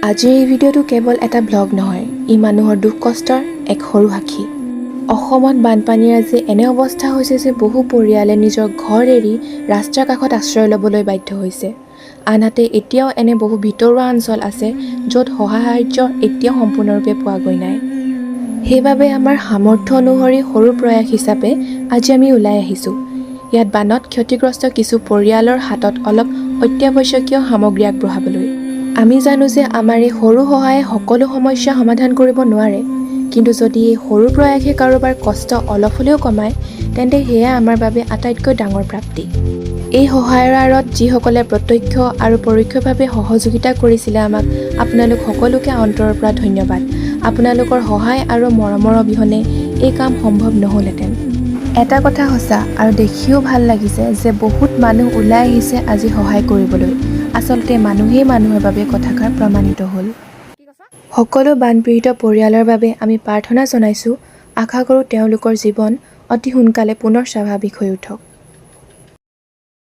আজিৰ এই ভিডিঅ'টো কেৱল এটা ব্লগ নহয়, ই মানুহৰ দুখ কষ্টৰ এক সৰু সাক্ষী। অসমত বানপানীৰ আজি এনে অৱস্থা হৈছে যে বহু পৰিয়ালে নিজৰ ঘৰ এৰি ৰাস্তাৰ কাষত আশ্ৰয় ল'বলৈ বাধ্য হৈছে। আনহাতে এতিয়াও এনে বহু ভিতৰুৱা অঞ্চল আছে য'ত সহায় সাহায্য এতিয়াও সম্পূৰ্ণৰূপে পোৱাগৈ নাই। সেইবাবে আমাৰ সামৰ্থ্য অনুসৰি সৰু প্ৰয়াস হিচাপে আজি আমি ওলাই আহিছোঁ। ইয়াত বানত ক্ষতিগ্ৰস্ত কিছু পৰিয়ালৰ হাতত অলপ অত্যাৱশ্যকীয় সামগ্ৰী আগবঢ়াবলৈ। আমি জানো যে আমাৰ এই সৰু সহায়ে সকলো সমস্যা সমাধান কৰিব নোৱাৰে, কিন্তু যদি এই সৰু প্ৰয়াসে কাৰোবাৰ কষ্ট অলপ হ'লেও কমায়, তেন্তে সেয়া আমাৰ বাবে আটাইতকৈ ডাঙৰ প্ৰাপ্তি। এই সহায়ৰ আঁৰত যিসকলে প্ৰত্যক্ষ আৰু পৰোক্ষভাৱে সহযোগিতা কৰিছিলে আমাক আপোনালোক সকলোকে অন্তৰৰ পৰা ধন্যবাদ। আপোনালোকৰ সহায় আৰু মৰমৰ অবিহনে এই কাম সম্ভৱ নহ'লহেঁতেন। এটা কথা সঁচা আৰু দেখিও ভাল লাগিছে যে বহুত মানুহ ওলাই আহিছে আজি সহায় কৰিবলৈ। আচলতে মানুহেই মানুহৰ বাবে কথাষাৰ প্ৰমাণিত হ'ল। সকলো বানপীড়িত পৰিয়ালৰ বাবে আমি প্ৰাৰ্থনা জনাইছোঁ। আশা কৰোঁ তেওঁলোকৰ জীৱন অতি সোনকালে পুনৰ স্বাভাৱিক হৈ উঠক।